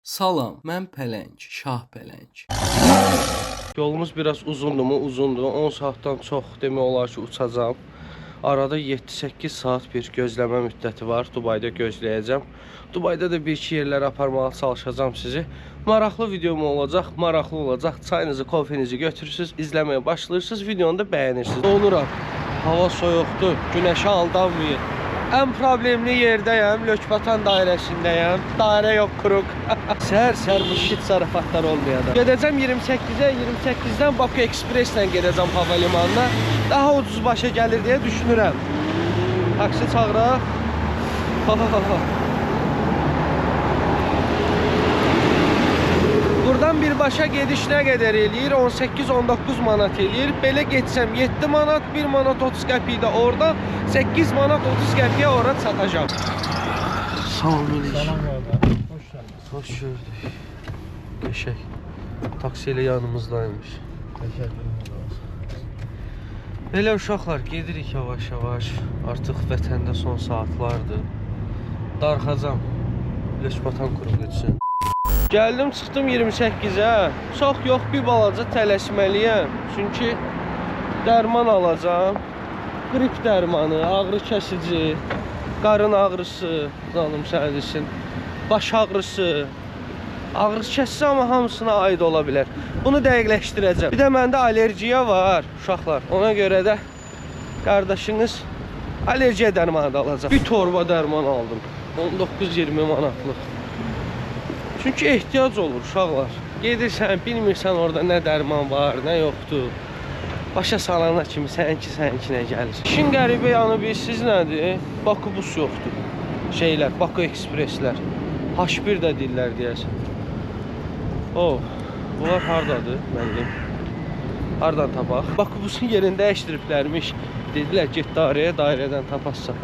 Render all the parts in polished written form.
Salam, mən Pələng, Şah Pələng. Yolumuz biraz uzundur, uzundur. 10 saatdan çox demək olar ki, uçacağam. Arada 7-8 saat bir gözləmə müddəti var. Dubayda gözləyəcəm. Dubayda da bir-iki yerlərə aparmağa çalışacağım sizi. Maraqlı videom olacaq, maraqlı olacaq. Çayınızı, kofenizi götürürsünüz, izləməyə başlayırsınız, videonu da bəyənirsiniz. Oluram. Hava soyuqdur, günəşə aldanmayın. Ən problemli yerdəyəm, Lökbatan dairəsindəyəm. Dairə yox, qruq. Səhər bu şit zarafatlar olmayacaq. Gedəcəm 28-ə, 28-dən Baku Ekspreslə gedəcəm hava limanına. Daha ucuz başa gəlir deyə düşünürəm. Taksi çağıraq. Buradan birbaşa gediş nə qədər eləyir? 18-19 manat eləyir. Belə getsəm 7 manat, 1 manat 30 qəpiyi də orada, 8 manat 30 qəpiyə ora çatacağım. Salam əleykum. Hoş gördük. Qəşəng. Taksi ilə yanımızdaymış. Belə uşaqlar, gedirik yavaş-yavaş. Artıq vətəndə son saatlardır. Darxacam. Lökbatan qruq etsin. Gəldim, çıxdım 28-ə. Çox yox, bir balaca tələsməliyəm. Çünki dərman alacağım. Qrip dərmanı, ağrı kəsici, qarın ağrısı, canım sənədisin, baş ağrısı, ağrı kəsici, amma hamısına aid ola bilər. Bunu dəqiqləşdirəcəm. Bir də məndə allergiya var, uşaqlar. Ona görə də qardaşınız allergiya dərmanı da alacaq. Bir torba dərman aldım. 19-20 manatlıq. Çünki ehtiyac olur uşaqlar. Gedirsən, bilmirsən orada nə dərman var, nə yoxdur. Başa salana kimi sənkinə gəlir. İşin qəribə yanı bilirsiniz nədir? Baku bus yoxdur. Şeylər, Baku Ekspreslər. H1 də deyirlər deyəsən. Bunlar hardadır, mən deyim. Hardan tapaq? Baku busun yerini dəyişdiriblərmiş. Dedilər, get dairədən tapassan.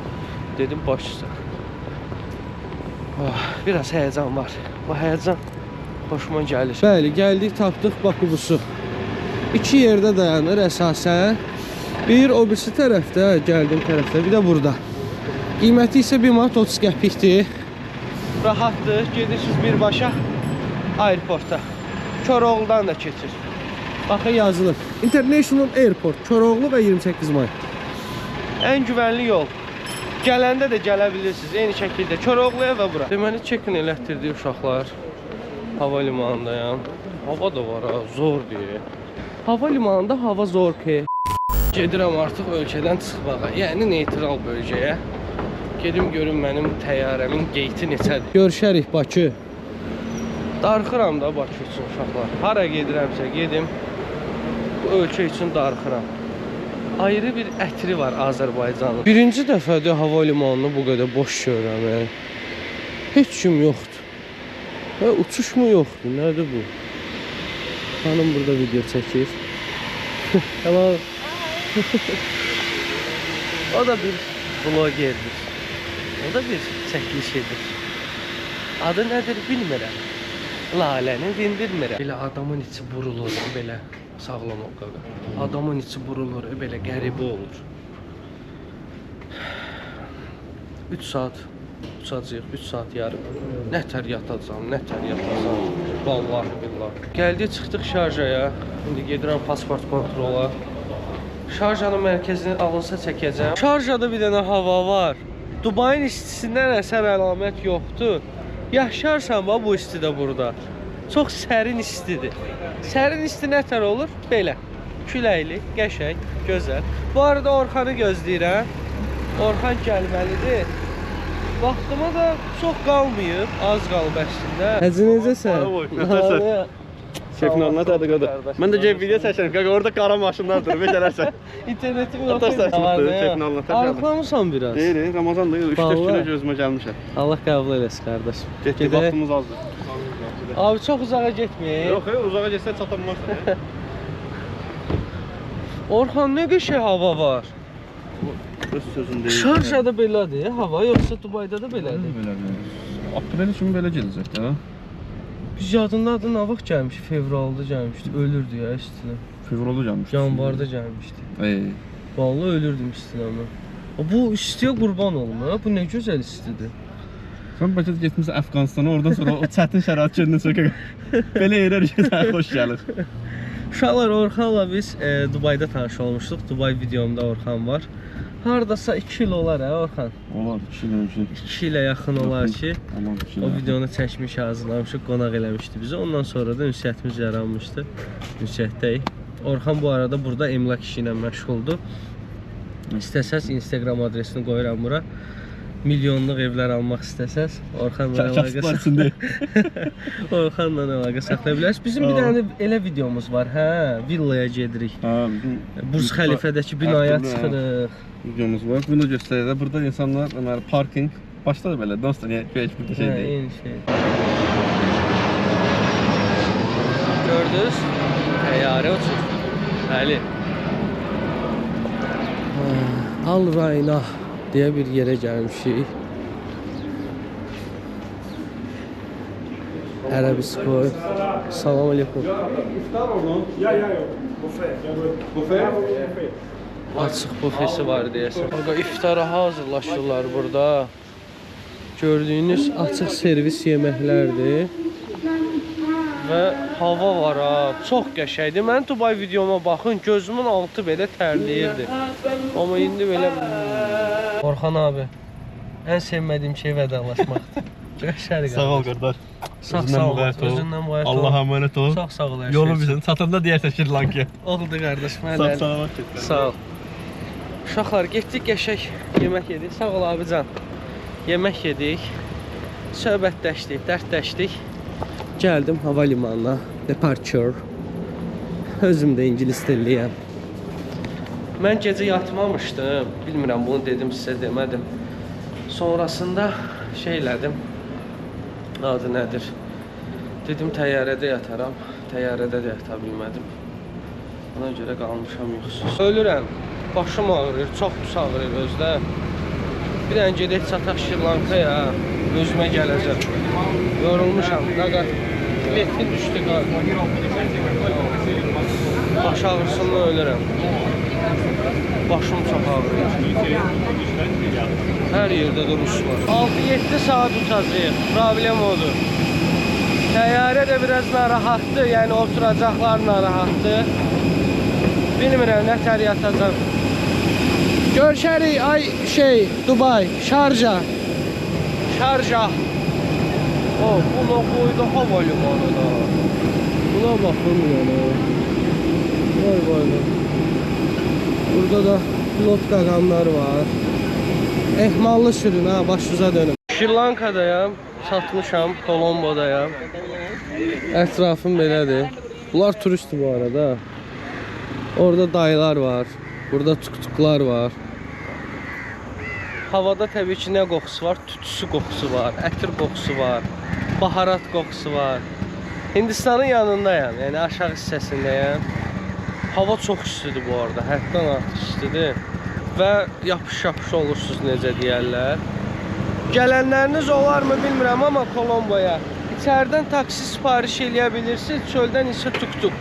Dedim, başlayacaq. Biraz həyəcan var. Bu həyəcan xoşuma gəlir. Bəli, gəldik, tapdıq Baku busu. İki yerdə dayanır əsasən. Bir o birisi tərəfdə, gəldim tərəfdə, bir də burada. Qiyməti isə 1 manat 30 qəpikdir. Rahatdır, gedirsiniz birbaşa airporta. Koroğludan da keçir. Baxın yazılır. International Airport, Koroğlu və 28 may. Ən güvənli yol. Gələndə də gələ bilirsiniz, eyni şəkildə Koroğluya və bura. Deməli, check-in elətdirdi uşaqlar. Hava limanındayam. Hava da var ha, zor deyə. Hava limanında hava zor ki. Gedirəm artıq ölkədən çıxmağa, yəni neytral bölgəyə. Gedim görüm mənim təyyarəmin qeyti neçədir. Görüşərik Bakı. Darxıram da Bakı üçün uşaqlar. Hara gedirəmsə gedim, bu ölkə üçün darxıram. Ayrı bir ətri var Azərbaycanın. Birinci dəfədir hava limanını bu qədər boş görürəm. Yəni. Heç kim yoxdur. Uçuş mu yoxdur? Nədir bu? Hanım burada video çəkir. Hello. O da bir vlogerdir. O da bir çəkiliş edir. Adı nədir bilmirəm. Laləni dindirmirəm. Belə adamın içi burulur, belə. Sağlam ol qaqa. Adamın içi burulur, belə qəribə olur. 3 saat uçacağıq, 3 saat yarım. Nətər yatacağım, nətər yatacağım. Vallahi billahi. Gəldik, çıxdıq şarjaya. İndi gedirəm pasport kontrola. Şarjanın mərkəzini alınsa çəkəcəm. Şarjada bir dənə hava var. Dubayın istisindən əsər əlamət yoxdur. Yaşarsan bu isti də burada. Çox sərin istidir. Sərin isti nətər olur? Belə. Küləkli, qəşəng, gözəl. Bu arada Orxanı gözləyirəm. Orxan gəlməlidir. Vaxtıma da çox qalmayıb. Az qalıb əslində. Həzinəcəsən? Şefin alına tadı qadı. Mən də gəlib video çəkirəm. Qaqa orada qara maşınlardır. Bir gələrsən. İnternetim yox. Atarsan şefin alına tadı. Arıqlamısan biraz? Deyil, Ramazandır. 3-4 kilo gözümə gəlmişəm. Allah qəbul eləsin qardaşım. Getdik, vaxtımız azdır. Abi çox uzağa getməyin. Yox, uzağa getsə çatanmazsın. Orxan, nə qəşəng hava var. Öz sözün deyil. Şarjada belədir hava, yoxsa Dubayda da belədir? Belədir. Aprel üçün belə gedəcək də. Biz yadındadır, nə vaxt gəlmiş? Fevralda gəlmişdi, ölürdü ya istidən. Fevralda gəlmişdi. Yanvarda gəlmişdi. Vallahi ölürdüm istidən mən. Bu istiyə qurban olma, bu nə gözəl istidir. Sən bəlkə də getmisən Əfqanistana, oradan sonra o çətin şərait göründən sonra belə yerlər sənə xoş gəlir. Uşaqlar, Orxanla biz Dubayda tanış olmuşduq. Dubay videomda Orxan var. Hardasa 2 il olar Orxan. Olar, 2 il öncə. 2 ilə yaxın olar ki, o videonu çəkmiş, hazırlamışıq, qonaq eləmişdi bizi. Ondan sonra da ünsiyyətimiz yaranmışdı. Ünsiyyətdəyik. Orxan bu arada burada emlak işi ilə məşğuldur. İstəsəz Instagram adresini qoyuram bura. Milyonluq evlər almaq istəsəz, Orxanla əlaqə saxlaya bilərsiniz. Bizim bir dənə elə videomuz var, villaya gedirik. Burj Xəlifədəki binaya çıxırıq. Videomuz var. Bunu göstərir. Burada insanlar parking başladı belə. Dostlar, heç burada şey deyil. Eyni şey. Gördünüz? Təyyarə uçur. Bəli. Al Rayna deyə bir yerə gəlmişik. Ərəbiskoy. Salam aleykum. İftar oğlum. Ya yok. Bufe. Bufe? Açıq bufesi var deyəsən. Orada iftara hazırlaşırlar burada. Gördüyünüz açıq servis yeməklərdir. Və hava var ha, çox qəşəngdir. Mən Dubai videoma baxın, gözümün altı belə tərləyirdi. Amma indi belə... Orxan abi, ən sevmədiyim şey vədalaşmaqdır. Qəşəng. Sağ ol qardaş. Sağ ol, özündən müğayət ol. Allah'a əmanət ol. Çox sağ ol. Yolu bizim çatanda deyərsən Şri Lankaya. Oldu qardaş, mən Sağ salamat get. Sağ ol. Uşaqlar, getdik qəşəng yemək yedik. Sağ ol abican. Yemək yedik. Söhbətləşdik, dərdləşdik. Gəldim hava limanına. Departure. Özüm də ingilis dilliyəm. Mən gecə yatmamışdım. Bilmirəm, bunu dedim sizə, demədim. Sonrasında şey elədim. Adı nədir? Dedim təyyarədə yataram. Təyyarədə də yata bilmədim. Ona görə qalmışam yuxusuz. Ölürəm. Başım ağrıyır, çox pis ağrıyır özdə. Bir dənə gedək çataq Şri Lankaya, özümə gələcəm. Yorulmuşam, qaqa. Biletin düşdü qaqa. Baş ağrısından ölürəm. Başım çox ağrıyır. Hər yerdə də rus var. 6-7 saat uçacağıq, problem odur. Təyyarə də biraz narahatdır, yəni oturacaqlar narahatdır. Bilmirəm, nətər yatacaq. Görüşərik, ay Dubai, Şarja. Şarja. Buna qoydu hava limanı da. Buna baxın yəni. Vay vay vay. Burada da pilot qaqamlar var. Ehmallı sürün ha, başınıza dönüm. Şri Lankadayam, çatmışam, Kolombodayam. Ətrafım belədir. Bunlar turistdir bu arada. Orada dayılar var. Burada tuk-tuklar var. Havada təbii ki, nə qoxusu var? Tütüsü qoxusu var, ətir qoxusu var, baharat qoxusu var. Hindistanın yanındayam, yəni aşağı hissəsindəyəm. Hava çox istidir bu arada, həddən artıq istidir. Və yapış-yapış olursunuz, necə deyərlər. Gələnləriniz olarmı bilmirəm, amma Kolomboya içərdən taksi sipariş eləyə bilirsiniz, çöldən isə tuk-tuk.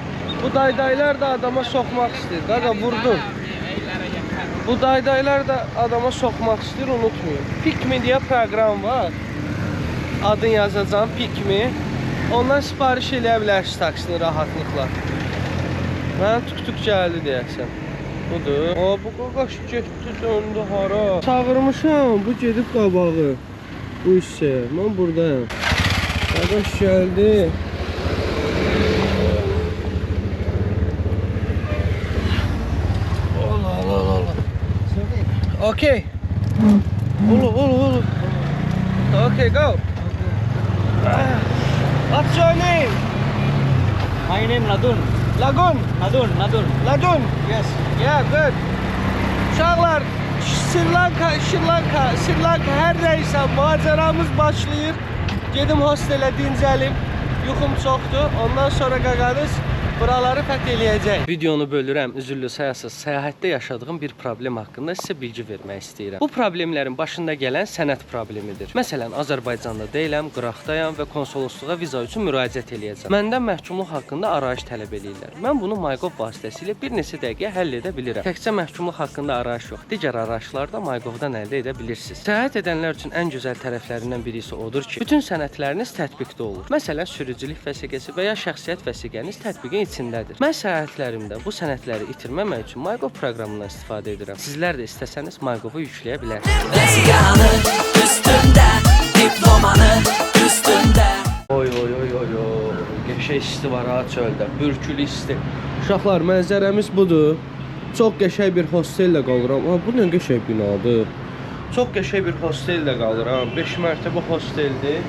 Bu daydaylar da adama soxmaq istəyir. Qaqa, vurdun. Bu daydaylar da adama soxmaq istəyir, unutmayın. Pikmi deyə proqram var. Adın yazacağım, Pikmi. Ondan sipariş eləyə bilərsiniz taksini rahatlıqla. Mən tuk-tuk gəldi deyəsən. Budur. Bu qaqaş getdi, döndü hara. Çağırmışam, bu gedib qabağı. Bu hissəyə. Mən buradayım. Qaqaş gəldi. Okay. Ulu. Okay, go. What's your name? My name Ladun. Lagun. Ladun. Yes. Yeah, good. Uşaqlar, Şri Lanka hər nəysə macəramız başlayır. Gedim hostelə dincəlim. Yuxum çoxdur. Ondan sonra qaqanız Buraları fəth eləyəcək. Videonu bölürəm, üzürlü sayasız. Səyahətdə yaşadığım bir problem haqqında sizə bilgi vermək istəyirəm. Bu problemlərin başında gələn sənəd problemidir. Məsələn, Azərbaycanda deyiləm, qıraqdayam və konsolosluğa viza üçün müraciət eləyəcəm. Məndən məhkumluq haqqında arayış tələb eləyirlər. Mən bunu MyGov vasitəsilə bir neçə dəqiqəyə həll edə bilirəm. Təkcə məhkumluq haqqında arayış yox, digər arayışları da MyGovdan əldə edə bilirsiniz. Səyahət edənlər üçün ən gözəl tərəflərindən biri isə odur ki, bütün sənədləriniz tətbiqdə olur. Məsələn, sürücülük vəsiqəsi və ya şəxsiyyət vəsiqəniz tətbiqin içindədir. Mən səyahətlərimdə bu sənədləri itirməmək üçün MyGov proqramından istifadə edirəm. Sizlər də istəsəniz MyGov-u yükləyə bilərsiniz. Vəsiqanı üstündə, diplomanı üstündə. Oy. Qəşəng isti var ha çöldə. Bürkülü isti. Uşaqlar, mənzərəmiz budur. Çox qəşəng bir hostellə qalıram. Bu nə qəşəng binadır. Çox qəşəng bir hostellə qalıram. 5 mərtəbə hostelldir.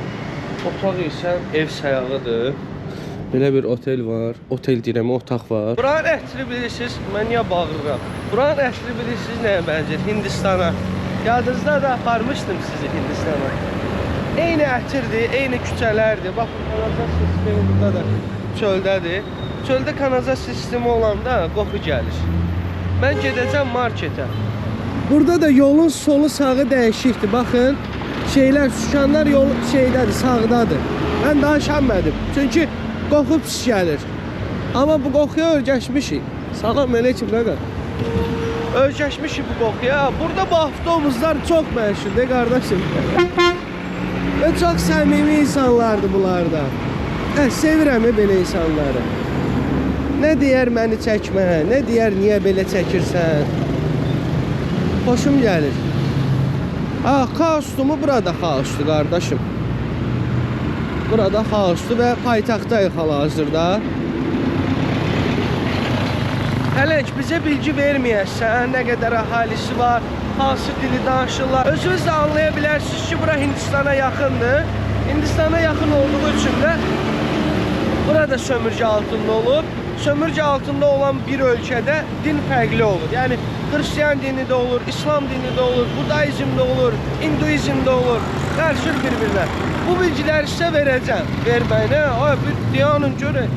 Otaq isə ev sayağıdır. Belə bir otel var. Otel deyirəm, otaq var. Buranın ətri bilirsiniz, mən niyə bağırıram? Buranın ətri bilirsiniz nəyə bənzər? Hindistana. Yadınızda da aparmışdım sizi Hindistana. Eyni ətirdir, eyni küçələrdir. Bax, kanalizasiya sistemi burada da çöldədir. Çöldə kanalizasiya sistemi olanda qoxu gəlir. Mən gedəcəm marketə. Burada da yolun solu sağı dəyişikdir. Baxın, sükanlar yol şeydədir, sağdadır. Mən danışanmadım. Çünki qoxu pis gəlir. Amma bu qoxuya öyrəşmişik. Salam əleykum qaqa. Öyrəşmişik bu qoxuya. Burada bu avtobuslar çox məşhurdur qardaşım. Və çox səmimi insanlardır bunlarda. Sevirəm belə insanları. Nə deyər məni çəkmə, nə deyər niyə belə çəkirsən. Xoşum gəlir. Xaostumu burada xaostur qardaşım. Burada xaostur və paytaxtdayıq hal-hazırda. Hələ ki, bizə bilgi verməyəsən, nə qədər əhalisi var, hansı dili danışırlar. Özünüz də anlaya bilərsiniz ki, bura Hindistana yaxındır. Hindistana yaxın olduğu üçün də burada sömürgə altında olub. Sömürgə altında olan bir ölkədə din fərqli olur. Yəni, Hristiyan dini də olur, İslam dini də olur, Budayizm də olur, Hinduizm də olur. Qarışır bir-birinə. Bu bilgiləri sizə verəcəm. Verməyinə, bir diyanın görün.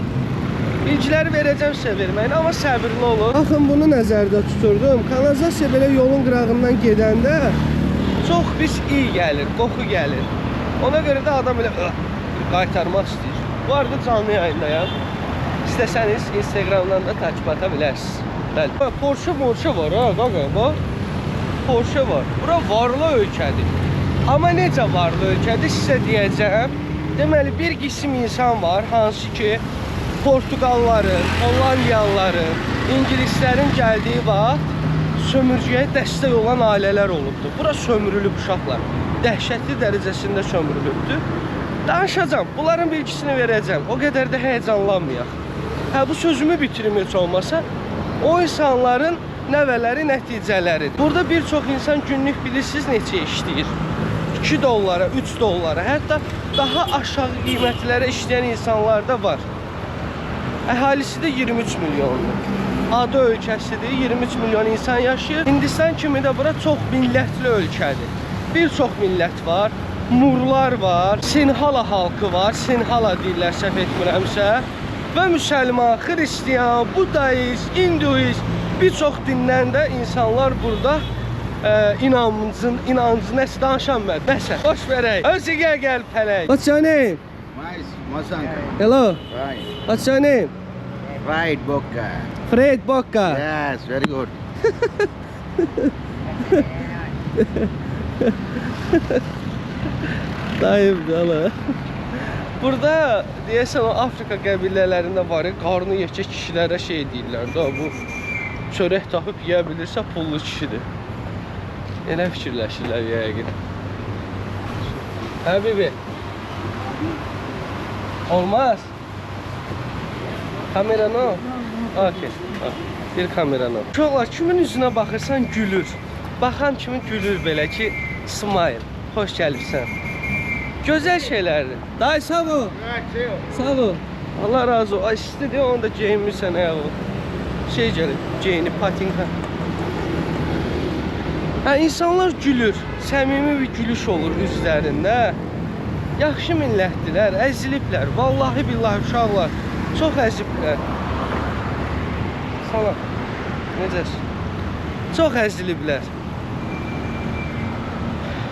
Bilgiləri verəcəm sizə verməyin, amma səbirli olun. Baxın, bunu nəzərdə tuturdum. Kanalizasiya belə yolun qırağından gedəndə çox pis iyi gəlir, qoxu gəlir. Ona görə də adam elə qaytarmaq istəyir. Bu arada canlı yayındayam. İstəsəniz Instagramdan da takip ata bilərsiniz. Bəli. Porsche var ha, qaqa, bax. Porsche var. Bura varlı ölkədir. Amma necə varlı ölkədir sizə deyəcəm. Deməli, bir qism insan var, hansı ki, Portugalların, Hollandiyalıların, İngilislərin gəldiyi vaxt sömürgəyə dəstək olan ailələr olubdur. Bura sömürülüb uşaqlar. Dəhşətli dərəcəsində sömürülübdür. Danışacağım, bunların bilgisini verəcəm. O qədər də həyəcanlanmayaq. Bu sözümü bitirim heç olmasa, o insanların nəvələri, nəticələridir. Burada bir çox insan günlük bilirsiniz neçə işləyir? 2 dollara, 3 dollara, hətta daha aşağı qiymətlərə işləyən insanlar da var. Əhalisi də 23 milyondur. Adı ölkəsidir, 23 milyon insan yaşayır. Hindistan kimi də bura çox millətli ölkədir. Bir çox millət var, Murlar var, Sinhala halkı var, Sinhala deyirlər səhv etmirəmsə. Və müsəlman, Hristiyan, Budayist, Hinduist, bir çox dindən də insanlar burada inancı nəsə danışanmır. Nəsə, boş verək. Özü gəl pələk. What's your name? Hello. Right. What's your name? Right, Boca. Fred Boca. Yes, very good. Dayım dala. Burada deyəsən o Afrika qəbilələrində var, qarnı yekə kişilərə şey deyirlər da, bu çörək tapıb yeyə bilirsə pullu kişidir. Elə fikirləşirlər yəqin. Həbibi. Olmaz. Kamera no? Okay. Bir kamera no. Uşaqlar, kimin üzünə baxırsan gülür. Baxan kimi gülür belə ki, smile. Xoş gəlibsən. Gözəl şeylərdir. Dayı sağ ol. Sağ ol. Allah razı ol. Ay istidir, onu da geyinmirsən ayağı. Şey gəlir, geyinib, patinka. İnsanlar gülür. Səmimi bir gülüş olur üzlərində. Yaxşı millətdirlər, əziliblər. Vallahi billahi uşaqlar, çox əziblər. Salam. Necəsiz? Çox əziliblər.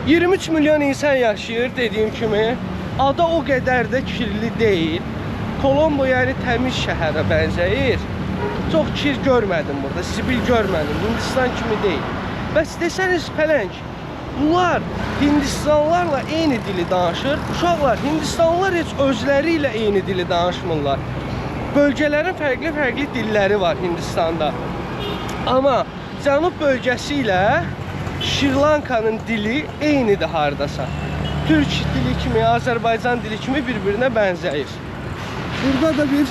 23 milyon insan yaşayır dediyim kimi. Ada o qədər də kirli deyil. Kolombo yəni təmiz şəhərə bənzəyir. Çox kir görmədim burada, sibil görmədim. Hindistan kimi deyil. Bəs desəniz pələng, bunlar Hindistanlılarla eyni dili danışır. Uşaqlar, Hindistanlılar heç özləri ilə eyni dili danışmırlar. Bölgələrin fərqli dilləri var Hindistanda. Amma cənub bölgəsi ilə Şri-Lankanın dili eynidir hardasa. Türk dili kimi, Azərbaycan dili kimi bir-birinə bənzəyir. Burada da bir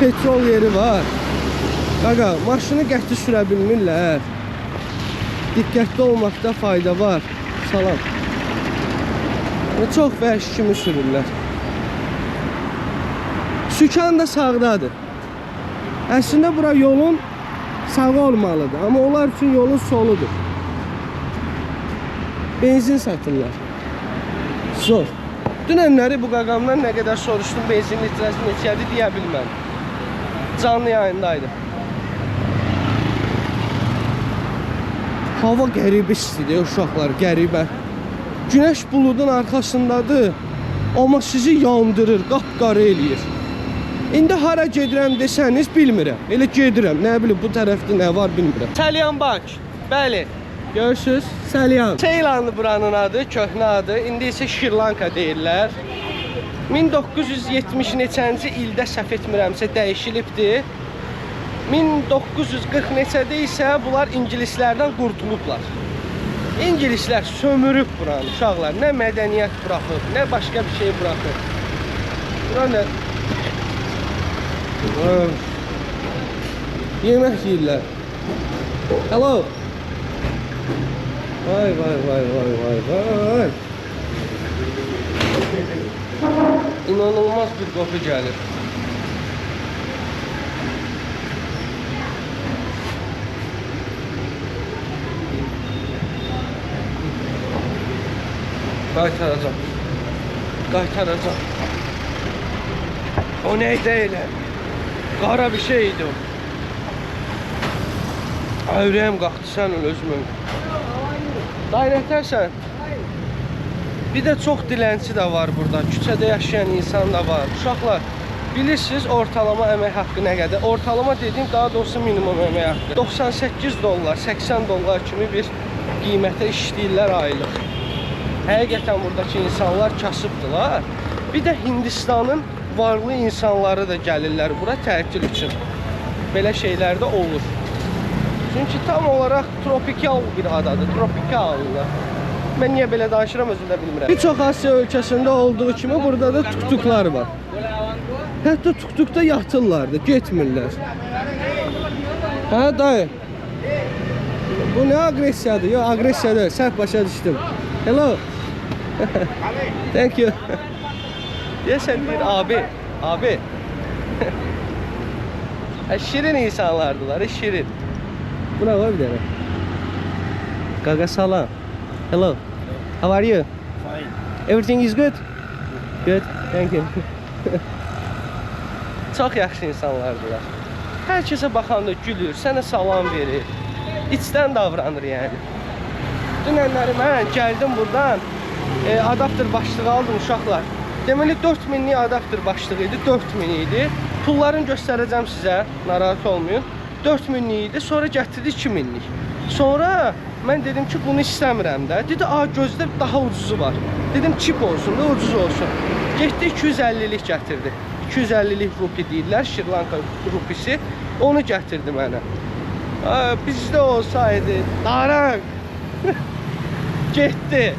petrol yeri var. Qaqa, maşını qəti sürə bilmirlər. Diqqətli olmaqda fayda var. Salam. Çox vəhşi kimi sürürlər. Sükan da sağdadır. Əslində bura yolun sağı olmalıdır. Amma onlar üçün yolun soludur. Benzin satırlar. Zor. Dünənləri bu qaqamdan nə qədər soruşdum, benzin litrəsi neçədir deyə bilmədim. Canlı yayındaydı. Hava qəribə istidir uşaqlar, qəribə. Günəş buludun arxasındadır, amma sizi yandırır, qapqarı eləyir. İndi hara gedirəm desəniz bilmirəm. Elə gedirəm, nə bilim bu tərəfdə nə var bilmirəm. Salyan Bank, bəli. Görürsünüz, Salyan. Ceylanlı buranın adı, köhnə adı. İndi isə Şri-Lanka deyirlər. 1970 neçənci ildə səhv etmirəmsə dəyişilibdir. 1940 neçədə isə bunlar ingilislərdən qurtulublar. İngilislər sömürüb buranı, uşaqlar. Nə mədəniyyət buraxıb, nə başqa bir şey buraxıb. Bura nə? Yemək yeyirlər. Hello. Vay. İnanılmaz bir qoxu gəlir. Qaytaracaq. O neydi elə? Qara bir şeydi o. Öyrəyim qalxdı, sən öl özümün. Dayı nətərsən? Bir də çox dilənçi də var burada. Küçədə yaşayan insan da var. Uşaqlar, bilirsiniz ortalama əmək haqqı nə qədər? Ortalama dediyim daha doğrusu minimum əmək haqqı. 98 dollar, 80 dollar kimi bir qiymətə işləyirlər aylıq. Həqiqətən buradakı insanlar kasıbdırlar. Bir də Hindistanın varlı insanları da gəlirlər bura tətil üçün. Belə şeylər də olur. Çünki tam olaraq tropikal bir adadır, tropikaldır. Mən niyə belə danışıram özüm də bilmirəm. Bir çox Asiya ölkəsində olduğu kimi burada da tuktuklar var. Hətta tuktukda yatırlar da, getmirlər. Hə dayı? Bu nə agresiyadır? Yox, agresiyadır. Səhv başa düşdüm. Hello. Thank you. Deyəsən deyir abi. Abi. Şirin insanlardılar, şirin. Buna var bir dənə. Qaqa salam. Hello. How are you? Fine. Everything is good? Good. Thank you. Çox yaxşı insanlardılar. Hər kəsə baxanda gülür, sənə salam verir. İçdən davranır yəni. Dünənləri mən gəldim buradan, adapter başlığı aldım uşaqlar. Deməli 4000'lik adapter başlığı idi, 4000 idi. Pullarını göstərəcəm sizə, narahat olmayın. 4000'lik idi, sonra gətirdi 2000'lik. Sonra mən dedim ki, bunu istəmirəm də. Dedi, gözdə daha ucuzu var. Dedim, çip olsun da ucuz olsun. Getdi 250'lik gətirdi. 250'lik rupi deyirlər, Şri-Lanka rupisi. Onu gətirdi mənə. Bizdə olsaydı, daraq. Getdi.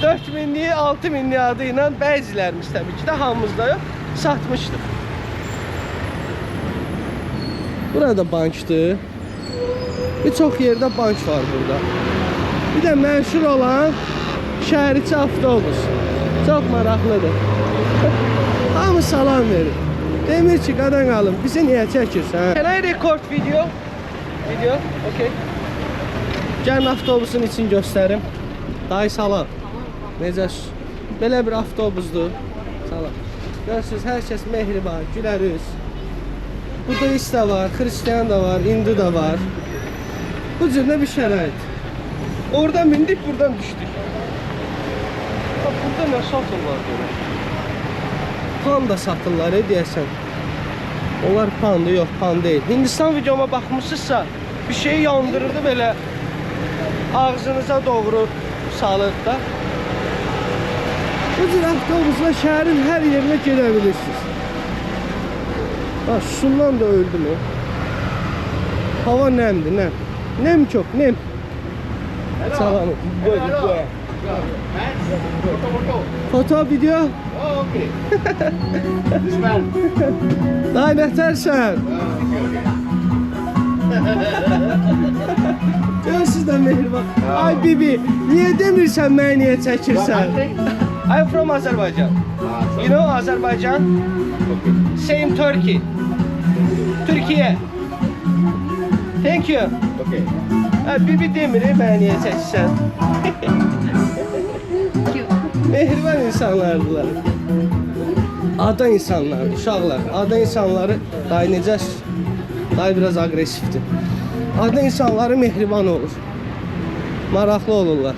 4000'lik, 6000'lik adı ilə bəzilərimiz təbii ki də hamımızda yox, satmışdıq. Burada bankdır. Bir çox yerdə bank var burada. Bir də məşhur olan şəhərçi avtobus. Çox maraqlıdır. Hamı salam verir. Demir ki, qadan qalın, bizi niyə çəkirsən? Can I record video? Video, okay. Gəlin avtobusun için göstərim. Dayı salam. Necəsiz? Belə bir avtobusdur. Salam. Görürsünüz, hər kəs mehriban, gülər üz. Budist da var, Hristiyan da var, Hindu da var. Bu cürdə bir şərait. Oradan bindik, buradan düşdük. Bak, burada nə satırlar görək. Pan da satırlar, deyəsən. Onlar pandı, yox, pan deyil. Hindistan videoma baxmışsınızsa, bir şey yandırırdı belə ağzınıza doğru salır da. Bu cür avtobusla şəhərin hər yerinə gedə bilirsiniz. Bax, şundan da öldüm o. Hava nemdir, nem. Nem çok, nem. Salam. Foto, video? Okay. Daha nətərsən? Görürsünüz də mehriban. Ay bibi, niyə demirsən mənə niyə çəkirsən? I'm from Azerbaijan. You know Azerbaijan? Same Turkey. Türkiye. Thank you. Okay. Bibi demir, mənə niyə çəkirsən? Mehriban insanlardılar. Ada insanlar, uşaqlar. Ada insanları day necəsiz? Day biraz agresifdir. Ada insanları mehriban olur. Maraqlı olurlar.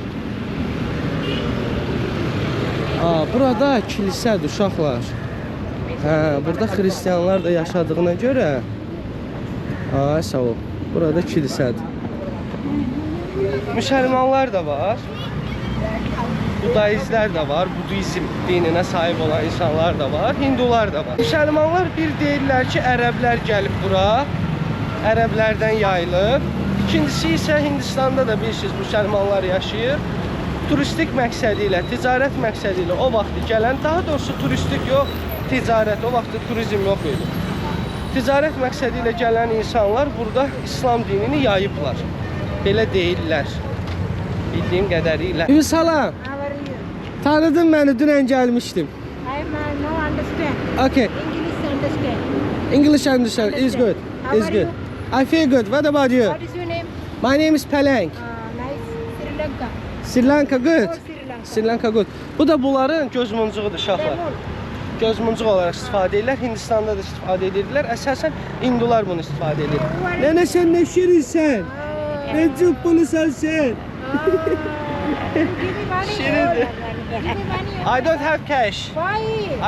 Burada kilisədir uşaqlar. Burada Hristiyanlar da yaşadığına görə. Sağ ol. Burada kilisədir. Müsəlmanlar da var. Budaizlər də var. Budizm dininə sahib olan insanlar da var. Hindular da var. Müsəlmanlar bir deyirlər ki, ərəblər gəlib bura. Ərəblərdən yayılıb. İkincisi isə Hindistanda da bilirsiniz müsəlmanlar yaşayır. Turistik məqsədi ilə, ticarət məqsədi ilə o vaxtı gələn, daha doğrusu turistik yox, ticarət, o vaxtı turizm yox idi. Ticarət məqsədi ilə gələn insanlar burada İslam dinini yayıblar. Belə deyirlər. Bildiyim qədərilə. Salam. How are you? Tanıdın məni, dünən gəlmişdim. I no understand. Okay. English understand. English understand is good. How Is are good. you? I feel good. What about you? What is your name? My name is Peleng. Nice. Sri Lanka. Sri Lanka good. Oh, Sri Lanka. Sri Lanka good. Bu da bunların göz muncuğudur uşaqlar. Lemon. Göz muncuq olaraq istifadə edirlər. Hindistanda da istifadə edirlər. Əsasən Hindular bunu istifadə edir. Nənə sən nə şirinsən? Nə cübbulusan sən? Give me money. Şirindir. Give me money. I don't have cash. Why?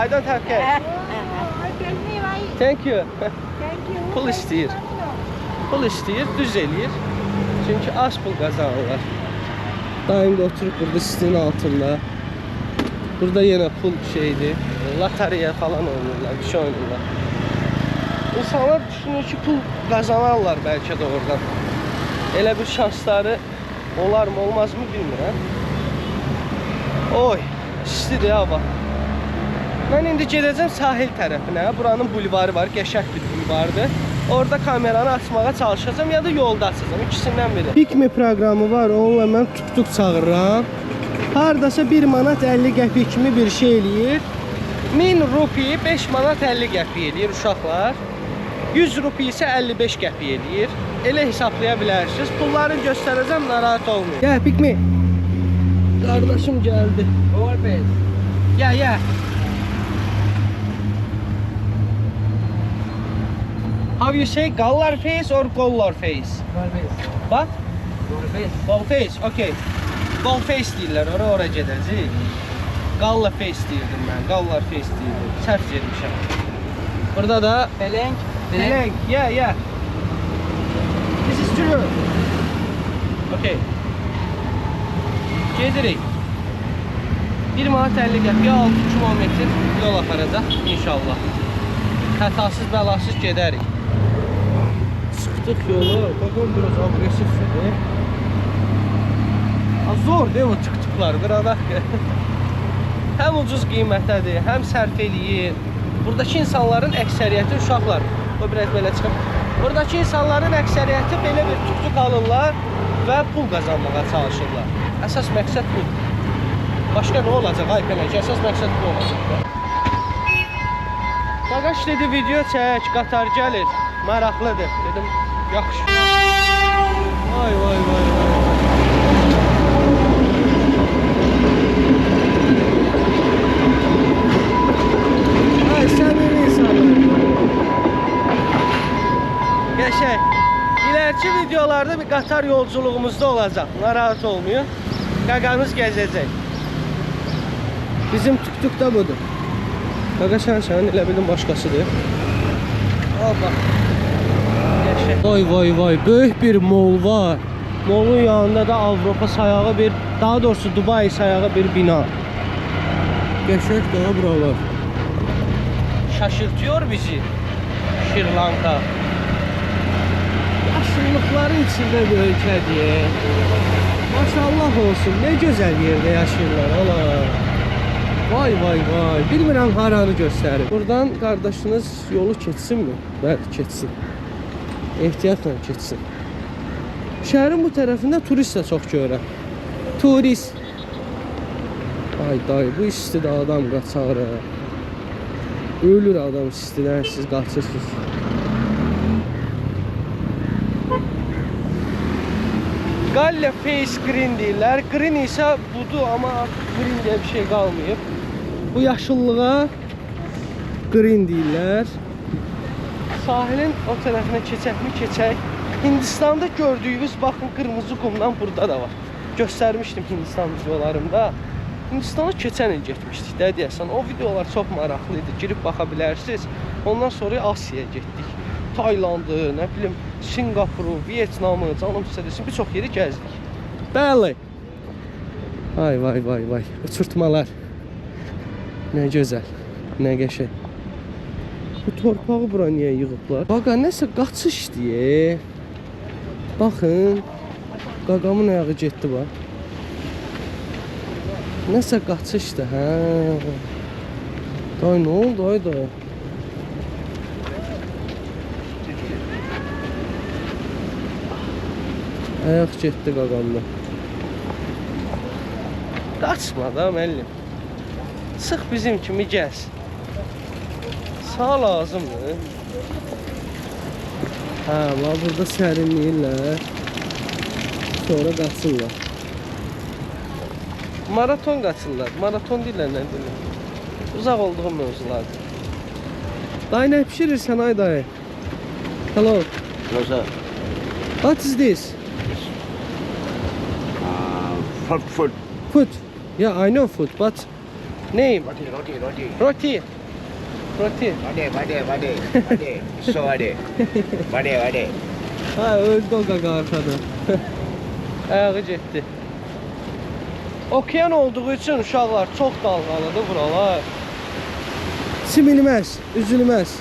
I don't have cash. Tell me why. Thank you. Thank you. Pul istəyir. Pul istəyir, düz eləyir. Çünki az pul qazanırlar. Daim də oturub burada sistinin altında. Burada yenə pul şeydir. Loteriya falan oynayırlar, bir şey oynayırlar. İnsanlar düşünür ki, pul qazanarlar bəlkə də oradan. Elə bir şansları olar mı, olmaz mı bilmirəm. Oy, istidir hava. Mən indi gedəcəm sahil tərəfinə. Buranın bulvarı var, qəşəng bir bulvardır. Orada kameranı açmağa çalışacağım ya da yolda açacağım, ikisindən biri. Pikmi proqramı var, onunla mən tuk-tuk çağırıram. Hardasa 1 manat 50 qəpik kimi bir şey eləyir. 1000 rupi 5 manat 50 qəpik eləyir uşaqlar. 100 rupi isə 55 qəpik eləyir. Elə hesablaya bilərsiniz. Pullarını göstərəcəm, narahat olmayın. Gəl Pikmi. Qardaşım gəldi. Overpass. Yeah. How you say Gallar face or Gollar face? What? Gol face. Okay. Gol face deyirlər. Ora gedəcəyik. Galla face deyirdim mən. Gallar face deyirdim. Səhv etmişəm. Burada da Peleng. Yeah. This is true. Okay. Gedirik. 1 manat 50 qəpiyə 6 kilometr yol aparacaq inşallah. Hətasız bəlasız gedərik. Çıxdıq yolu. Bakın biraz agresifdir. Zor deyil o tuk-tuklar. Qıradaq. Həm ucuz qiymətədir, həm sərf eləyir. Buradakı insanların əksəriyyəti uşaqlar. O biraz belə çıxıb. Buradakı insanların əksəriyyəti belə bir tuk-tuk alırlar və pul qazanmağa çalışırlar. Əsas məqsəd bu. Başqa nə olacaq? Ay Pələk, əsas məqsəd bu olacaq. Qaqaş dedi, video çək, qatar gəlir. Maraqlıdır. Dedim, yaxşı. Vay. Ay, səmimi insanlar. Qəşəng. İleriki videolarda bir qatar yolculuğumuzda olacaq. Narahat olmayın. Qaqamız gəzəcək. Bizim tuk-tuk da budur. Qaqa sən elə bilin başqasıdır. Al bax. Qəşəng. Vay vay, böyük bir mol var. Molun yanında da Avropa sayağı bir, daha doğrusu Dubai sayağı bir bina. Qəşəng daha buralar. Şaşırtıyor bizi Sri Lanka. Yaşıllıkların içində bir ölkədir. Maşallah olsun, ne gözəl yerdə yaşayırlar Allah. Vay vay vay, bilmirəm haranı göstərir. Buradan qardaşınız yolu keçsin mi? Bəli, keçsin. Ehtiyatla keçsin. Şəhərin bu tərəfində turist də çox görürəm. Turist. Ay dayı, bu istidə adam qaçar. Ölür adam istidən, siz qaçırsınız. Galle face green deyirlər. Green isə budur, amma artıq green deyə bir şey qalmayıb. Bu yaşıllığa green deyirlər. Sahilin o tərəfinə keçək. Hindistanda gördüyünüz baxın qırmızı qumdan burada da var. Göstərmişdim Hindistan videolarımda. Hindistana keçən il getmişdik də deyəsən. O videolar çox maraqlı idi. Girib baxa bilərsiniz. Ondan sonra Asiyaya getdik. Taylandı, nə bilim, Singapuru, Vietnamı, canım sizə desin, bir çox yeri gəzdik. Bəli. Vay vay vay vay. Uçurtmalar. Nə gözəl, nə qəşəng. Bu torpağı bura niyə yığıblar? Qaqa, nəsə qaçış deyə. Baxın. Qaqamın ayağı getdi bax. Nəsə qaçışdı, hə. Day, nə oldu, ay day? Ayaq getdi qaqamda. Qaçma da müəllim. Sıx bizim kimi gəz. Sağ lazımdır. Hə, burada sərinləyirlər. Sonra qaçırlar. Maraton qaçırlar. Maraton deyirlər, nə deyirlər? Uzaq olduğum mövzulardır. Dayı, nə pişirirsən ay dayı? Hello. Hello, sir. What is this? Food. Food. Yeah, I know food, but name? Roti. Roti. Vade. So vade. Vade. Ha, öldü o qaqa arkada. Ayağı getdi. Okean olduğu üçün uşaqlar çox dalğalıdır buralar. Similməz, üzülməz.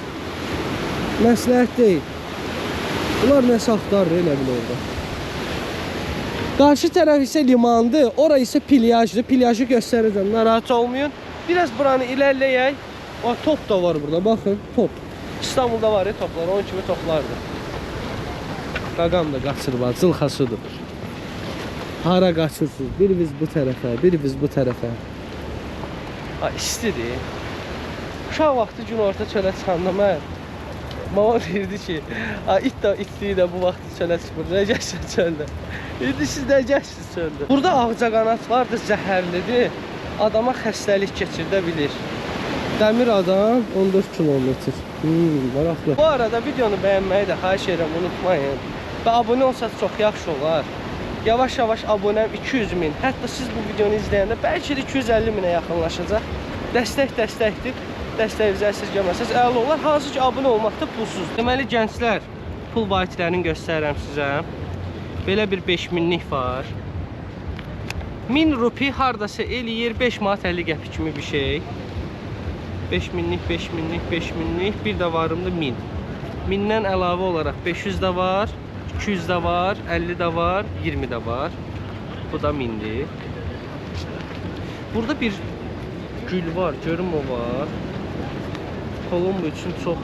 Məsləhət deyil. Bunlar nəsə axtarır elə bil orada. Qarşı tərəf isə limandır, ora isə plyajdır. Plyajı göstərəcəm, narahat olmayın. Biraz buranı ilərləyək. O top da var burada, baxın, top. İstanbulda var ya toplar, onun kimi toplardır. Qaqam da qaçır var, zılxasıdır. Hara qaçırsınız? Birimiz bu tərəfə, birimiz bu tərəfə. Ha, istidir. Uşaq vaxtı gün orta çölə çıxanda mən mama deyirdi ki, itliyi də bu vaxtı çölə çıxmır, necəsən çöldə? İndi siz necəsiniz çöldə? Burada ağcaqanad vardır, zəhərlidir. Adama xəstəlik keçirdə bilir. Dəmir adam 14 kilometr. Maraqlı. Bu arada videonu bəyənməyi də xahiş edirəm, unutmayın. Və abunə olsanız çox yaxşı olar. Yavaş-yavaş abunəm 200 min. Hətta siz bu videonu izləyəndə bəlkə də 250 minə yaxınlaşacaq. Dəstəkdir. Dəstəyinizi əsirgəməsəz əla olar. Hansı ki, abunə olmaqda pulsuz. Deməli, gənclər, pul vahidlərini göstərirəm sizə. Belə bir 5 minlik var. 1000 rupi hardasa eləyir 5 manat 50 qəpik kimi bir şey. 5 minlik. Bir də varımdır 1000. 1000-dən əlavə olaraq 500 də var. 200 də var, 50 də var, 20 də var. Bu da 1000'dir. Burada bir gül var, görüm o var. Kolombo üçün çox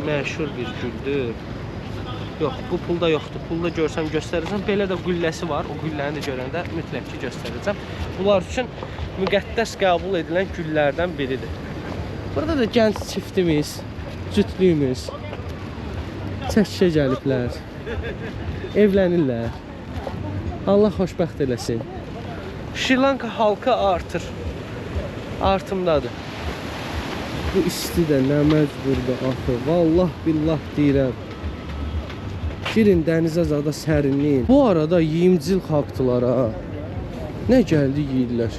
məşhur bir güldür. Yox, bu pulda yoxdur. Pulda görsəm göstərəcəm. Belə də gülləsi var. O gülləni də görəndə mütləq ki göstərəcəm. Bunlar üçün müqəddəs qəbul edilən güllərdən biridir. Burada da gənc çiftimiz, cütlüyümüz çəkişə gəliblər. Evlənirlər. Allah xoşbəxt eləsin. Sri Lanka halkı artımdadır. Bu isti də nə məcburdur axı. Vallah billah deyirəm. Girin dənizə zada sərinliyin. Bu arada yeyimcil xalqdılar ha. Nə gəldi yeyirlər.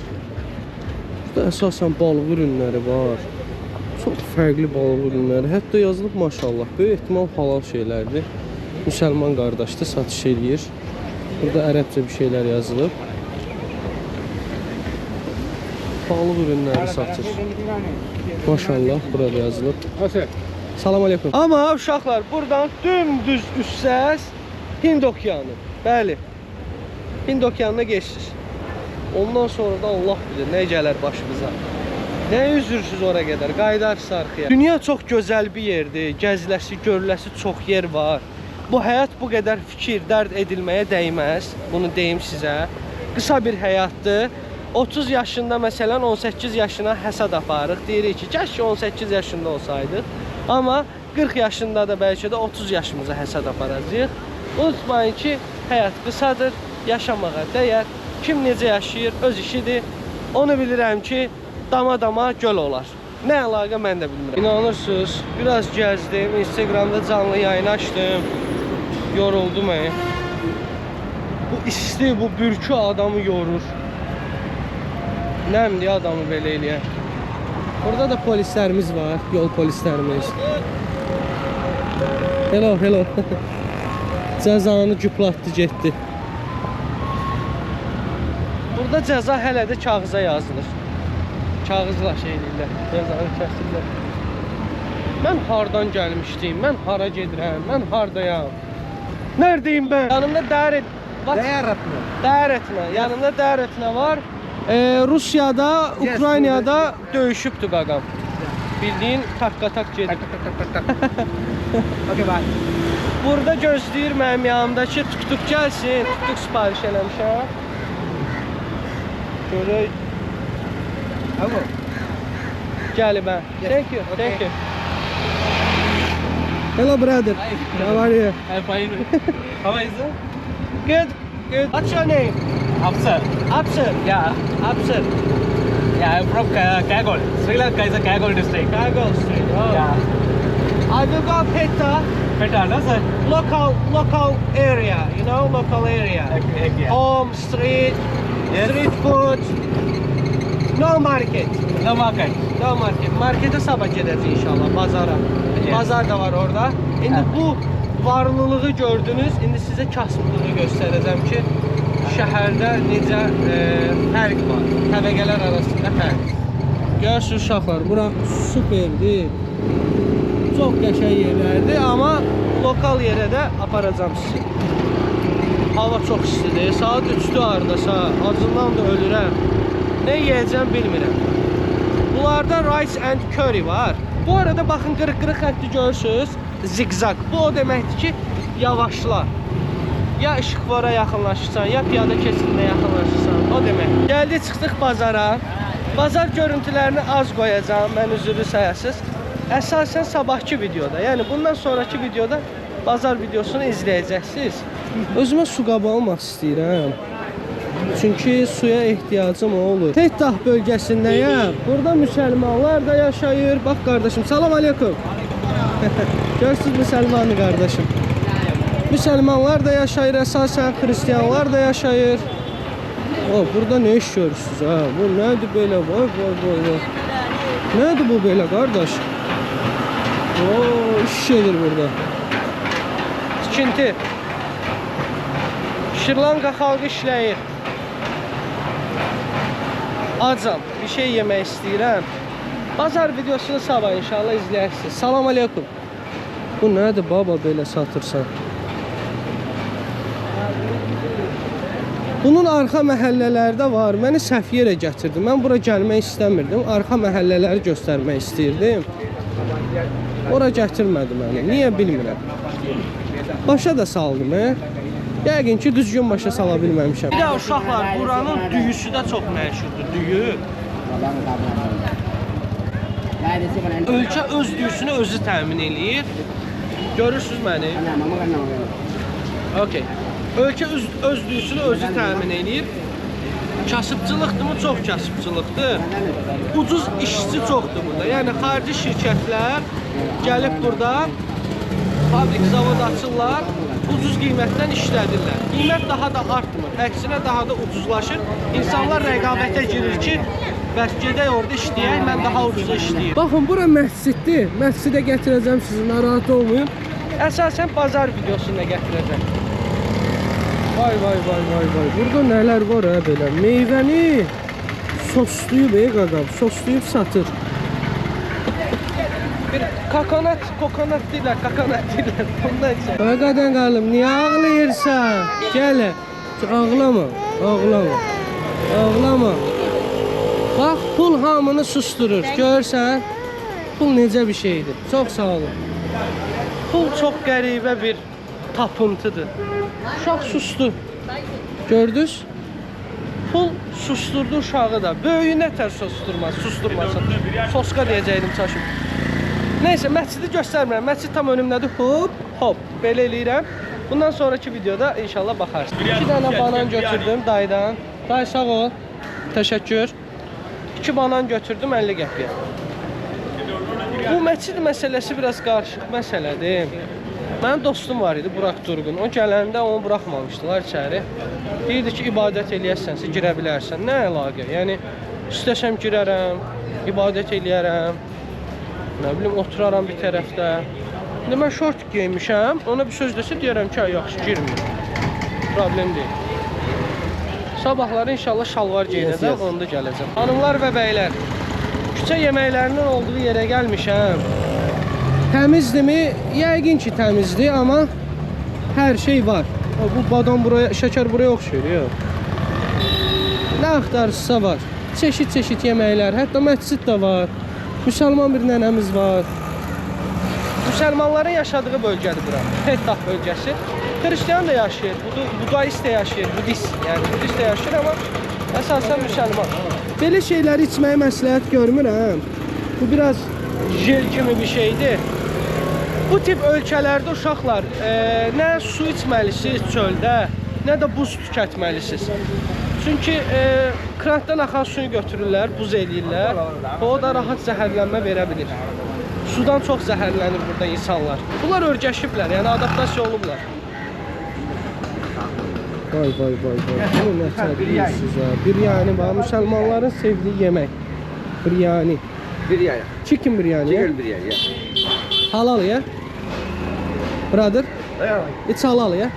Burada əsasən balıq ürünləri var. Çox fərqli balıq ürünləri. Hətta yazılıb maşallah. Böyük ehtimal halal şeylərdir. Müsəlman qardaşdır, satış eləyir. Burada ərəbcə bir şeylər yazılıb. Balıq ürünləri satır. Maşallah burada yazılıb. Salam aleykum. Amma uşaqlar buradan dümdüz üstsəz Hind okyanı. Bəli. Hind okyanına geçsiniz. Ondan sonra da Allah bilir nə gələr başımıza. Nə üzürsüz ora qədər, qaydarsız arxaya. Dünya çox gözəl bir yerdir. Gəziləsi, görüləsi çox yer var. Bu həyat bu qədər fikir, dərd edilməyə dəyməz. Bunu deyim sizə. Qısa bir həyatdır. 30 yaşında məsələn 18 yaşına həsad aparırıq. Deyirik ki, kəşke 18 yaşında olsaydıq. Amma 40 yaşında da bəlkə də 30 yaşımıza həsad aparacağıq. Unutmayın ki, həyat qısadır, yaşamağa dəyər. Kim necə yaşayır, öz işidir. Onu bilirəm ki, dama-dama göl olar. Nə əlaqə mən də bilmirəm. İnanırsınız, biraz gəzdim, Instagramda canlı yayın açdım. Yoruldum mən. Bu isti, bu bürkü adamı yorur. Nəmdir adamı belə eləyən. Burada da polislərimiz var, yol polislərimiz. Hello, hello. Cəzanı cüplatdı, getdi. Burada cəza hələ də kağıza yazılır. Kağızla şey edirlər, cəzanı kəsirlər. Mən hardan gəlmişdim, mən hara gedirəm, mən hardayam. Nərdəyim mən? Yanımda dəyər etmə. Yanımda dəyər etmə var. Rusiyada, Ukraynada döyüşübdü qaqam. Bildiğin takka-tak gedir. Okay, bye. Burada gözləyir mənim yanımdakı tuk-tuk gəlsin. Tuk-tuk sipariş eləmişəm. Görək. Gəlib mən. Thank you, thank you. Hello brother. How are you? I'm fine. How is it? Good, good. What's your name? Afsar. Afsar. Yeah. Afsar. Yeah, I'm from Kagol. Sri Lanka is a Kagol district. Kagol Street. Oh. Yeah. I will go Peta. Better, no sir? Local area, you know, local area. Yeah. Home, street, Yes. street food. No market. No market. No market. Markete sabah gedəcəyik inşallah, bazara. Yes. Bazar da var orada. İndi Evet. bu varlılığı gördünüz. İndi sizə kasıblığı göstərəcəm ki, şəhərdə necə fərq var. Təbəqələr arasında fərq. Görürsünüz uşaqlar, bura superdir. Çox qəşəng yerlərdir, amma lokal yerə də aparacam sizi. Hava çox istidir. Saat 3-dür hardasa. Acından da ölürəm. Nə yeyəcəm bilmirəm. Bunlarda rice and curry var. Bu arada baxın qırıq-qırıq xətti görürsünüz. Zigzag. Bu o deməkdir ki, yavaşla. Ya işıqvara yaxınlaşırsan, ya piyada keçidinə yaxınlaşırsan. O demək. Gəldik, çıxdıq bazara. Bazar görüntülərini az qoyacağam, mən üzrlü sayasız. Əsasən sabahki videoda, yəni bundan sonraki videoda bazar videosunu izləyəcəksiniz. Özümə su qabı almaq istəyirəm. Çünki suya ehtiyacım olur. Tettah bölgəsindəyəm. Burada müsəlmanlar da yaşayır. Bax qardaşım, salam aleykum. Görürsünüz müsəlmanı qardaşım. Müsəlmanlar da yaşayır, əsasən xristiyanlar da yaşayır. O, burada ne iş görürsünüz ha? Bu nədir belə? Vay vay vay vay. Nədir bu belə qardaş? Oo, iş gedir burada. Tikinti. Şri Lanka xalqı işləyir. Acam, bir şey yemək istəyirəm. Bazar videosunu sabah inşallah izləyirsiniz. Salam aleykum. Bu nədir baba belə satırsan? Bunun arxa məhəllələrdə var. Məni səhv yerə gətirdi. Mən bura gəlmək istəmirdim. Arxa məhəllələri göstərmək istəyirdim. Ora gətirmədi məni. Niyə bilmirəm. Başa da saldım, Yəqin ki, düzgün başa sala bilməmişəm. Bir də uşaqlar, buranın düyüsü də çox məşhurdur. Düyü. Ölkə öz düyüsünü özü təmin eləyir. Görürsünüz məni? Okay. Ölkə öz düyüsünü özü təmin eləyir. Kasıbçılıqdırmı? Çox kasıbçılıqdır. Ucuz işçi çoxdur burada. Yəni xarici şirkətlər gəlib burada fabrik, zavod açırlar, ucuz qiymətdən işlədirlər. Qiymət daha da artmır, əksinə daha da ucuzlaşır. İnsanlar rəqabətə girir ki, bəs gedək orada işləyək, mən daha ucuza işləyim. Baxın, bura məsciddir. Məscidə gətirəcəm sizi, narahat olmayın. Əsasən bazar videosuna gətirəcəm. Vay. Burada nələr var belə? Meyvəni soslayıb qaqam, soslayıb satır. Bir kokonat deyirlər. Bundan üçün. Ay qadan qalım, niyə ağlayırsan? Gəl. Ağlama. Bax, pul hamını susturur. Görürsən? Pul necə bir şeydir. Çox sağ olun. Pul çox qəribə bir tapıntıdır. Uşaq sustu. Gördünüz? Pul susturdu uşağı da. Böyüyü nətər susturmasın. Soska deyəcəkdim çaşım. Neyse, məscidi göstərmirəm. Məscid tam önümdədir. Hop. Belə eləyirəm. Bundan sonraki videoda inşallah baxarsınız. 2 dənə banan götürdüm dayıdan. Dayı sağ ol. Təşəkkür. 2 banan götürdüm 50 qəpiyə. Bu məscid məsələsi biraz qarışıq məsələdir. Mənim dostum var idi, Burak Durgun. O gələndə onu buraxmamışdılar içəri. Deyirdi ki, ibadət eləyərsənsə girə bilərsən. Nə əlaqə? Yəni, istəsəm girərəm, ibadət eləyərəm. Nə bilim, oturaram bir tərəfdə. İndi mən şort geymişəm, ona bir söz desə deyərəm ki, yaxşı, girmir. Problem deyil. Sabahları inşallah şalvar geyinəcəm, onda gələcəm. Hanımlar və bəylər, küçə yeməklərinin olduğu yerə gəlmişəm. Təmizdirmi? Yəqin ki, təmizdir, amma hər şey var. Bu badam buraya, şəkər buraya oxşuyur, yox. Nə axtarırsa var. Çeşit yeməklər, hətta məscid də var. Müsəlman bir nənəmiz var. Müsəlmanların yaşadığı bölgədir bura. Fettah bölgəsi. Hristiyan da yaşayır, Budayist də yaşayır, Budist. Yəni Budist də yaşayır, amma əsasən müsəlman. Belə şeyləri içməyi məsləhət görmürəm. Bu biraz jel kimi bir şeydir. Bu tip ölkələrdə uşaqlar nə su içməlisiniz çöldə, nə də buz tükətməlisiniz. Çünki krantdan axan suyu götürürlər, buz eləyirlər. O da rahat zəhərlənmə verə bilir. Sudan çox zəhərlənir burada insanlar. Bunlar örgəşiblər, yəni adaptasiya olublar. Vay. Bunu nə çədirsiniz ha? Biryani var, müsəlmanların sevdiyi yemək. Biryani. Chicken biryani. Halal ya? Brother? It's halal ya?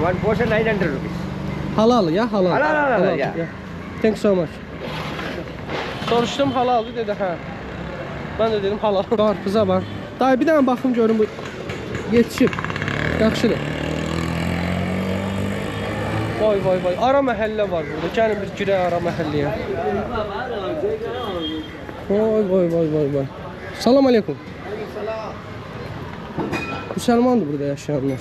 One portion 900 rupees. Halal ya, halal. Halal, yeah. Thanks so much. Soruşdum halaldı, dedi hə. Mən də dedim halal. Qarpıza bax. Dayı bir dənə baxım görüm bu yetişib. Yaxşıdır. Vay. Ara məhəllə var burada. Gəlin bir girək ara məhəlləyə. Vay. Salam aleykum. Müsəlmandır burada yaşayanlar.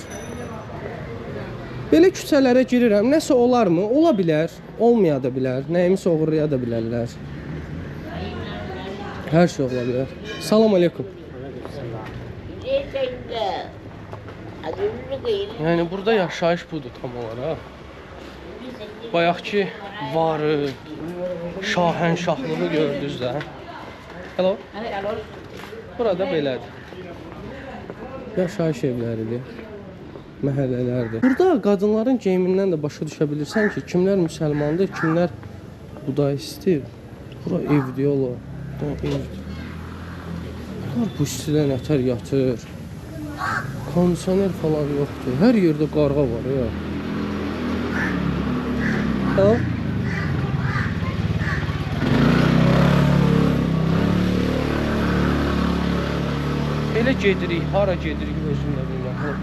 Belə küçələrə girirəm. Nəsə olar mı? Ola bilər. Olmaya da bilər. Nəyimisə oğurlaya da bilərlər. Hər şey ola bilər. Salam aleykum. Yəni burada yaşayış budur tam olaraq. Bayaqki varı, şahənşahlığı gördünüz də. Hello. Burada belədir. Yaşayış evləridir. Məhəllələrdir. Burada qadınların geyimindən də başa düşə bilirsən ki, kimlər müsəlmandır, kimlər budayistdir. Bura evdir ola. Bura evdir. Bunlar bu istilə nətər yatır. Kondisioner falan yoxdur. Hər yerdə qarğa var ya. Ha? Elə gedirik, hara gedirik özümdə bilməm.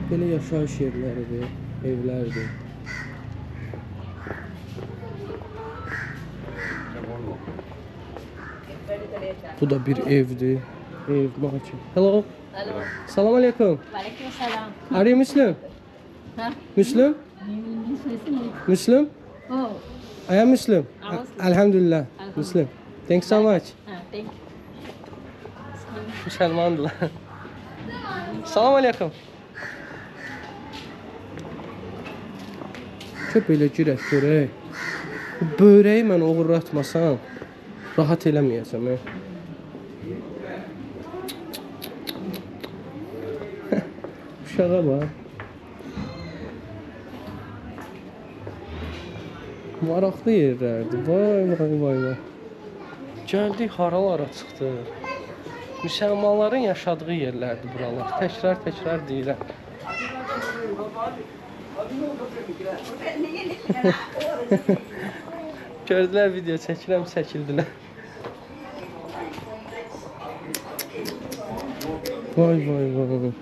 Belə yaşayış yerləridir, evlərdir. Bu da bir evdir. Ev, maçı. Hello. Salam aleykum. Waalaikumsalam. Are you Muslim? Huh? Muslim? Muslim? Oh, I am Muslim. Alhamdulillah. Muslim. Thanks so much. thank you. Müsəlmandılar. Salam aleykum. Köp elə girək görək. Bu böreği mən oğurlatmasam rahat eləməyəcəm. Uşağa bax. Maraqlı yerlərdir. Vay. Gəldik haralara çıxdıq. Müsəlmanların yaşadığı yerlərdir buralar. Təkrar deyirəm. Gördülər video çəkirəm, çəkildilər. Vay.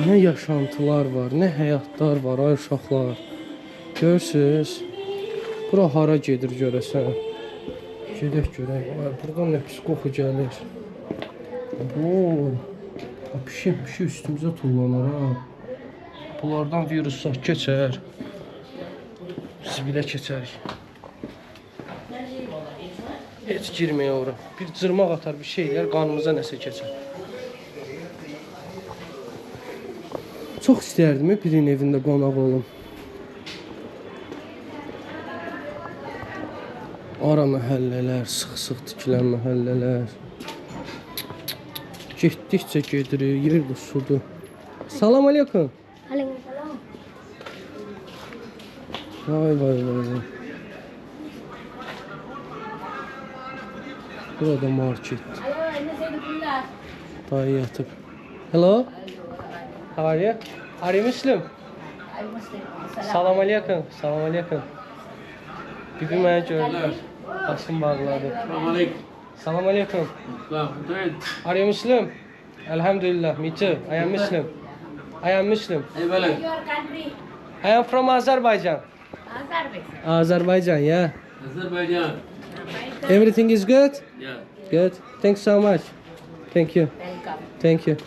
Nə yaşantılar var, nə həyatlar var, ay uşaqlar. Görürsünüz? Bura hara gedir görəsən? Gedək görək. Buradan nə pis qoxu gəlir. Pişik üstümüzə tullanar ha. Bunlardan viruslar keçər. Zibilə keçərik. Heç girməyə ora. Bir cırmaq atar, bir şeylər qanımıza nəsə keçər. Çox istəyərdim birinin evində qonaq olum. Ara məhəllələr, sıx tikilən məhəllələr. Getdikcə gedirik, yerdir, sudur. Salam aleykum. Aleykümselam. Vay. Burada market. Dayı yatıb. Hello. How are you? Are you Muslim? I'm Muslim. Salam aleykum. Bibi mənə gördü. Başım bağladı. Salam aleykum. Are you Muslim? Alhamdulillah. Me too. I am Muslim. Your country? I am from Azerbaijan. Azerbaijan, yeah. Azerbaijan. Everything is good? Yeah. Good. Thanks so much. Thank you. Welcome. Thank you.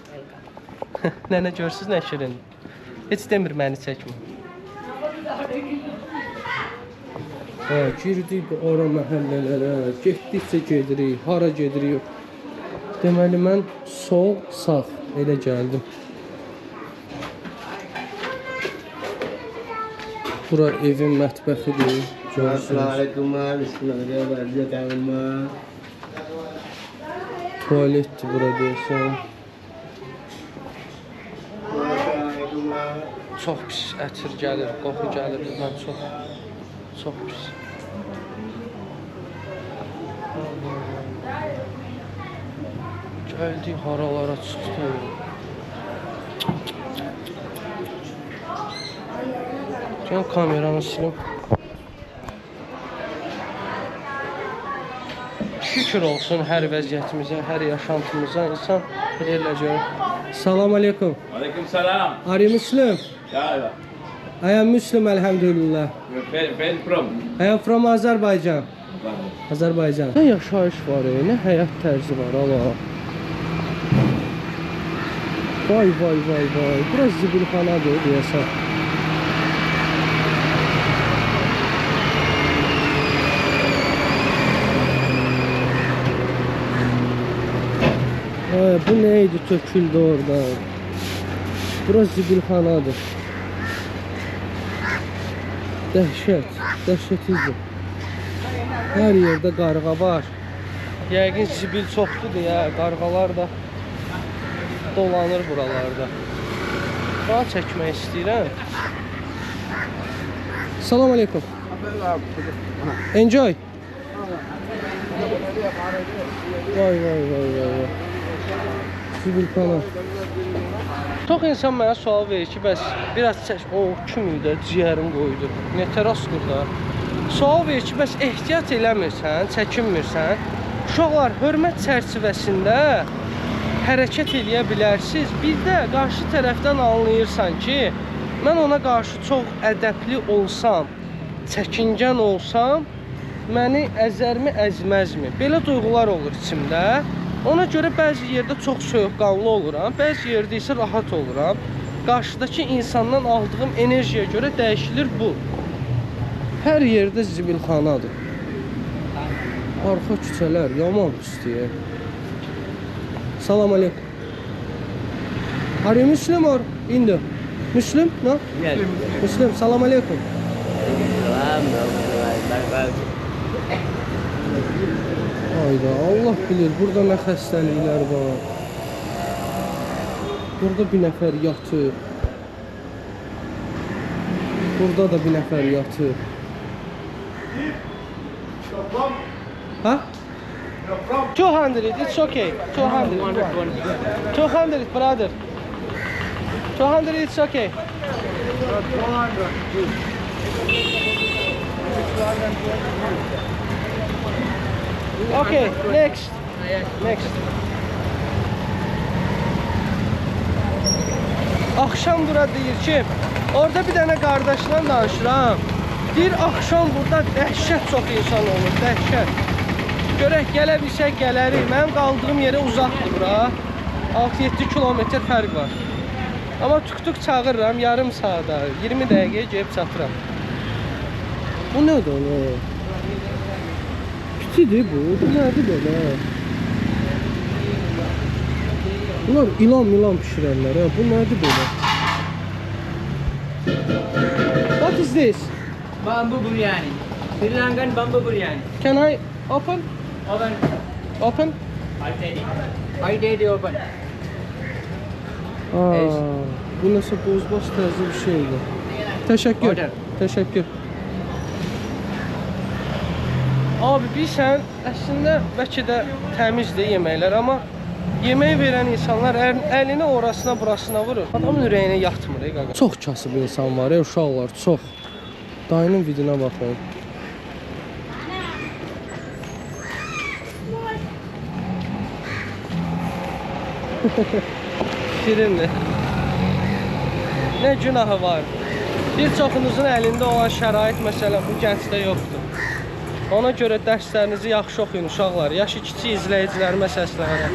Nənə görsüz nə şirin. Heç demir məni çəkmə. Girdik ora məhəllələrə, getdikcə gedirik, hara gedirik. Deməli mən sol, sağ elə gəldim. Bura evin mətbəxidir. Tualetdir bura deyirsən. Çox pis ətir gəlir, qoxu gəlir buradan çox pis. Gəldik haralara çıxdıq. Gəl kameranı silim. Şükür olsun hər vəziyyətimizə, hər yaşantımıza insan eləcək. Salam aleykum. Aleyküm selam. Are you Muslim? Yeah. I am Muslim, alhamdulillah. Where from? I am from Azerbaijan. Azərbaycan. Nə yaşayış var, nə həyat tərzi var, Allah. Vay. Bura zibilxanadır, deyəsən. Bu neydi, töküldü oradan. Bura zibilxanadır. Dəhşətizdir. Hər yerdə qarğa var. Yəqin zibil çoxdur deyə, qarğalar da dolanır buralarda. Daha çəkmək istəyirəm. Salam aleykum. Enjoy. Vay. Zibilxana. Çox insan mənə sual verir ki, bəs biraz çək, kim idi, ciyərim qoydu, nətər asılır da. Sual verir ki, bəs ehtiyat eləmirsən, çəkinmirsən. Uşaqlar, hörmət çərçivəsində hərəkət eləyə bilərsiniz. Bir də qarşı tərəfdən anlayırsan ki, mən ona qarşı çox ədəbli olsam, çəkingən olsam, məni əzərmi, əzməzmi? Belə duyğular olur içimdə. Ona görə bəzi yerdə çox soyuqqanlı oluram, bəzi yerdə isə rahat oluram. Qarşıdakı insandan aldığım enerjiyə görə dəyişilir bu. Hər yerdə zibilxanadır. Arxa küçələr yaman pisdir. Salam aleykum. Are you Muslim or Hindu? Muslim? No? Yes. Muslim. Salam aleykum. Hayda, Allah bilir burada nə xəstəliklər var. Burada bir nəfər yatır. Burada da bir nəfər yatır. Ha? 200, it's okay. 200. 200, brother. 200, it's okay. Okay, next. Next. Axşam bura deyir ki, orada bir dənə qardaşla danışıram. Deyir, axşam burada dəhşət çox insan olur, dəhşət. Görək, gələ bilsək gələrik. Mənim qaldığım yerə uzaqdır bura. 6-7 kilometr fərq var. Amma tuk-tuk çağırıram, yarım saata, 20 dəqiqəyə gəlib çatıram. Bu nədir onu? Pitidir bu, bu nədir belə? Bunlar ilan pişirənlər, bu nədir belə? What is this? Bamboo biryani. Sri Lankan bamboo biryani. Can I open? Open. Open? 580 open. Bu nəsə bozbaş tərzli bir şeydir. Təşəkkür. Order. Təşəkkür. Abi bilsən, əslində bəlkə də təmizdir yeməklər, amma yemək verən insanlar əlini orasına burasına vurur. Adamın ürəyinə yatmır, qaqa. Çox kasıb insan var, uşaqlar, çox. Dayının vidinə baxın. Şirindir. Nə günahı var? Bir çoxunuzun əlində olan şərait məsələn bu gəncdə yoxdur. Ona görə dərslərinizi yaxşı oxuyun uşaqlar. Yaşı kiçik izləyicilərimə səslənirəm.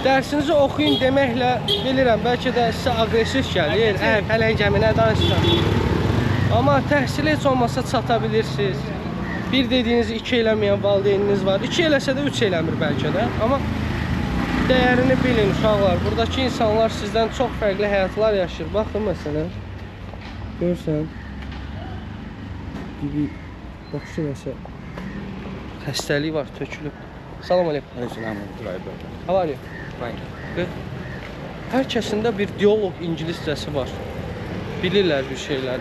Dərsinizi oxuyun deməklə bilirəm, bəlkə də sizə aqressiv gəlir. Fələk gəminə danışsan. Amma təhsil heç olmasa çata bilirsiniz. Bir dediyinizi 2 eləməyən valideyniniz var. 2 eləsə də 3 eləmir bəlkə də. Amma dəyərini bilin uşaqlar. Buradakı insanlar sizdən çox fərqli həyatlar yaşayır. Baxın məsələn. Görürsən. Bir baxışı nəsə xəstəliyi var, tökülüb. Salam aleykum. How are you? Fine. Good. Hər kəsində bir diyaloq ingiliscəsi var. Bilirlər bir şeyləri.